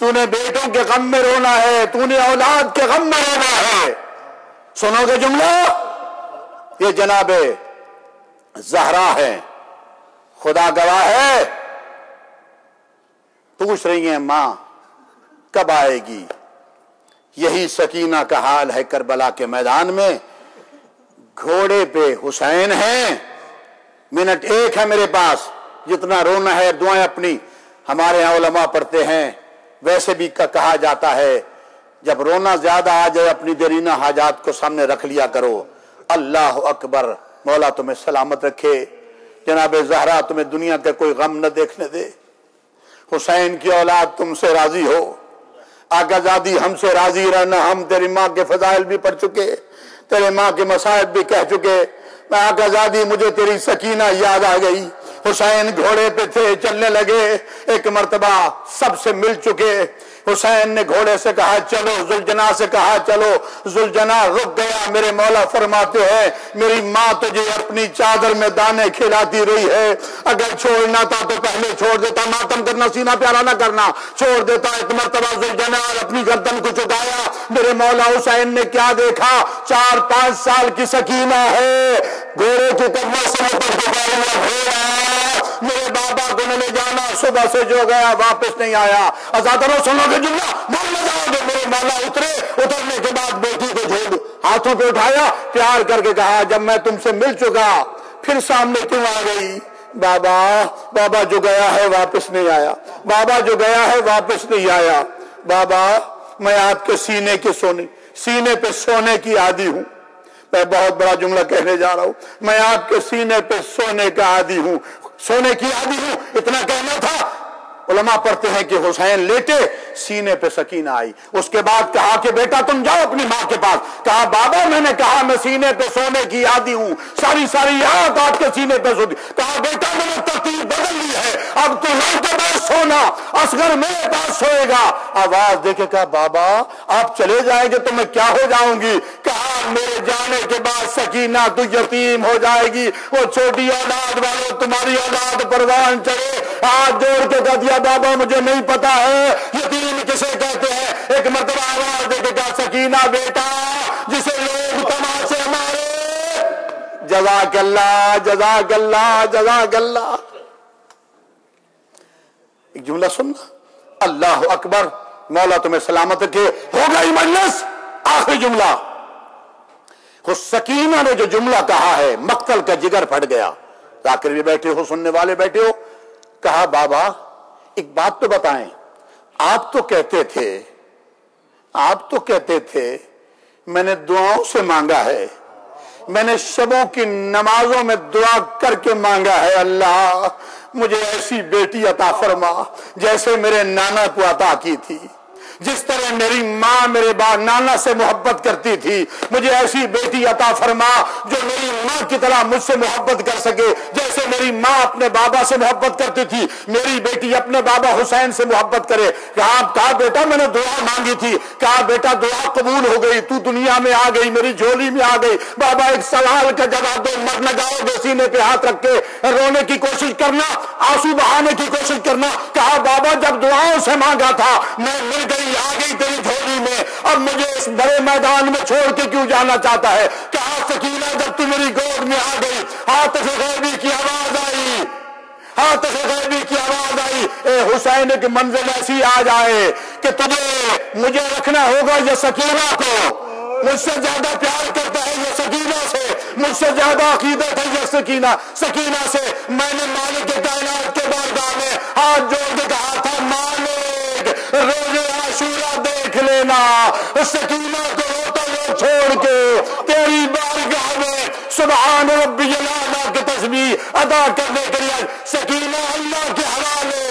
तूने बेटों के गम में रोना है, तूने औलाद के गम में रोना है। सुनोगे जुमला? ये जनाबे ज़हरा है, खुदा गवाह है। पूछ रही हैं मां कब आएगी? यही सकीना का हाल है करबला के मैदान में। घोड़े पे हुसैन है, मिनट 1 है मेरे पास, जितना रोना है दुआएं अपनी हमारे यहाँ उलमा पढ़ते हैं। वैसे भी कहा जाता है जब रोना ज्यादा आ जाए अपनी देरीना हाजात को सामने रख लिया करो। अल्लाह अकबर, मौला तुम्हें सलामत रखे। जनाब ज़हरा तुम्हें दुनिया का कोई गम न देखने दे। हुसैन की औलाद तुमसे राजी हो, आकाज़ादी हमसे राजी रहना। हम तेरी माँ के फजाइल भी पढ़ चुके, तेरे माँ के मसाइब भी कह चुके। मैं आकाज़ादी, मुझे तेरी सकीना याद आ गई। हुसैन घोड़े पे थे, चलने लगे, एक मर्तबा सबसे मिल चुके। हुसैन ने घोड़े से कहा चलो, जुलजना से कहा चलो, जुलजना रुक गया। मेरे मौला फरमाते हैं मेरी माँ तुझे अपनी चादर में दाने खिलाती रही है, अगर छोड़ना था तो पहले छोड़ देता, मातम करना, सीना प्यारा ना करना, छोड़ देता। एक मर्तबा जुलजना अपनी गर्दन को झुकाया। मेरे मौला हुसैन ने क्या देखा? 4-5 साल की सकीना है, घोड़े की कमर से मेरे बाबा को ले जाना, सुबह से जो गया वापस नहीं आया। अज़ादरों सुनोगे जुमला, बोल जाओगे। मेरे मौला उतरने के बाद बेटी को झोल हाथों पे उठाया, प्यार करके कहा जब मैं तुमसे मिल चुका फिर सामने क्यों आ गई? बाबा, बाबा जो गया है वापस नहीं आया, बाबा जो गया है वापस नहीं आया। बाबा, मैं आपके सीने पे सोने की आदी हूं। मैं बहुत बड़ा जुमला कहने जा रहा हूं, मैं आपके सीने पे सोने का आदी हूं, सोने की आदी हूं। इतना कहना था। उलमा पढ़ते हैं कि हुसैन लेटे, सीने पे सकीना आई। उसके बाद कहा कि बेटा तुम जाओ अपनी माँ के पास। कहा बाबा, मैंने कहा मैं सीने पे सोने की आदी हूं, सारी रात आपके सीने पे सोती। कहा बेटा मैंने तरतीब बदल ली है, अब तू मेरे पास सोना, असगर मेरे पास सोएगा। आवाज देके कहा बाबा आप चले जाएंगे तो मैं क्या हो जाऊंगी? कहा मेरे जाने के बाद सकीना तू यतीम हो जाएगी, वो छोटी औलाद वालों तुम्हारी औलाद परवान चढ़े। हाथ जोड़ के कह दिया बाबा मुझे नहीं पता है यतीम किसे कहते हैं। एक मर्तबा आवाज देके कहा सकीना बेटा जिसे लोग तमाशे मारे। जज़ाकल्लाह, जज़ाकल्लाह, जज़ाकल्लाह। एक जुमला सुनना, अल्लाह अकबर, मौला तुम्हें सलामत रखे। हो गई मजलिस, आखिरी जुमला। खुद सकीना ने जो जुमला कहा है, मक्तल का जिगर फट गया। जाकिर भी बैठे हो, सुनने वाले बैठे हो। कहा बाबा एक बात तो बताएं, आप तो कहते थे मैंने दुआओं से मांगा है, मैंने शबों की नमाजों में दुआ करके मांगा है, अल्लाह मुझे ऐसी बेटी अता फरमा जैसे मेरे नाना को अता की थी। जिस तरह मेरी माँ मेरे नाना से मोहब्बत करती थी, मुझे ऐसी बेटी अता फरमा जो मेरी माँ की तरह मुझसे मोहब्बत कर सके। जैसे मेरी माँ अपने बाबा से मोहब्बत करती थी, मेरी बेटी अपने बाबा हुसैन से मोहब्बत करे। कहा बेटा मैंने दुआ मांगी थी, कहा बेटा दुआ कबूल हो गई, तू दुनिया में आ गई, मेरी झोली में आ गई। बाबा एक सवाल का जवाब दो, मर न जाओगे, सीने पे हाथ रख के रोने की कोशिश करना, आंसू बहाने की कोशिश करना। कहा बाबा जब दुआओं से मांगा था मैं मिल गई, आ गई तेरी झोली में, अब मुझे इस बड़े मैदान में छोड़ के क्यों जाना चाहता है। कहा सकीना जब तू मेरी गोद में आ गई, हाथ से गैबी की आवाज आई, हाथ से गैबी की आवाज आई, ए हुसैन की मंजिल ऐसी आ जाए कि तुझे मुझे रखना होगा ये सकीना को, मुझसे ज्यादा प्यार करता है ये सकीना से, मुझसे ज्यादा अकीदत है ये सकीना से। मैंने मालिक के कायनात के बारगाह में हाथ जोड़ के कहा था, मालिक रोजे आशूरा देख लेना, सकीना को रोता हुआ छोड़ के तेरी बारगाह में सुभान रब्बियल आला की तस्बीह अदा करने के लिए सकीना अल्लाह के हवाले,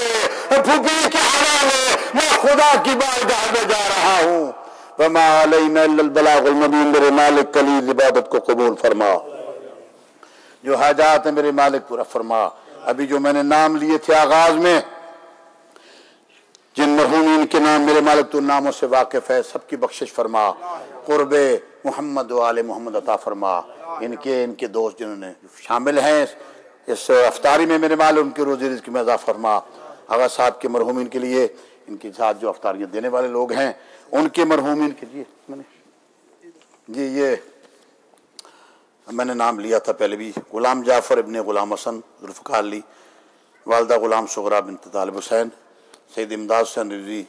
फुफी के हवाले मैं खुदा की बारगाह में जा रहा हूँ। वमा अलैना इल्लल बलागुल मुबीन, मेरे मालिक कलील इबादत को कबूल फरमा, जो हाजात है मेरे मालिक पूरा फरमा। अभी जो मैंने नाम लिए थे आगाज में, जिन मरहूमीन के नाम मेरे मालिक तू नामों से वाकिफ है, सबकी बख्शिश फरमा, कुर्बे मोहम्मद व आले मोहम्मद अता फरमा। इनके दोस्त जिन्होंने शामिल हैं इस अफ्तारी में मेरे मालिक उनके रोज़ी रिज़्क़ में अज़ा फरमा। आगा साहब के मरहूमीन के लिए, इनके साथ जो अफ्तारियाँ देने वाले लोग हैं उनके मरहूमीन के लिए जी ये मैंने नाम लिया था पहले भी, गुलाम जाफ़र इब्ने गुलाम हसन जुल्फ़िकार अली, वालदा गुलाम सुगरा बिन्त तालिब हुसैन, सैयद इमदाद हुसैन रिजवी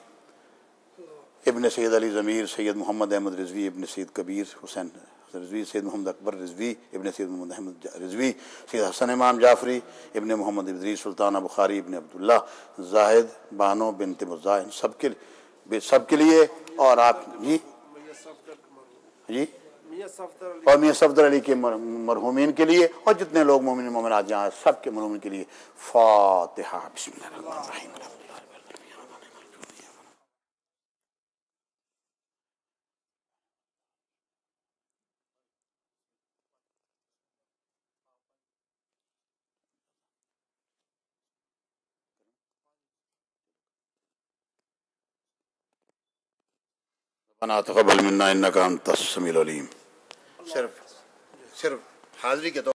इब्ने सैयद अली ज़मीर, सैयद मोहम्मद अहमद रिजवी इब्ने सैयद कबीर हुसैन रिजवी, सैयद मोहम्मद अकबर रिजवी इब्ने सैयद मोहम्मद अहमद रिजवी, सैयद हसन इमाम जाफरी इब्ने मोहम्मद इदरीस सुल्ताना बुखारी इब्ने अब्दुल्ला जाहिद बानो बिनते मुज़ा, इन सबके लिए और आप जी और मियां सफदर अली के मरहूमीन के लिए और जितने लोग मोमिन मोमिनात जहाँ सबके मरहूमीन के लिए फातिहा। बिस्मिल्लाहिर्रहमानिर्रहीम। रब्बना तक़ब्बल मिन्ना इन्नका अंतस समीउल अलीम। सिर्फ हाज़िरी के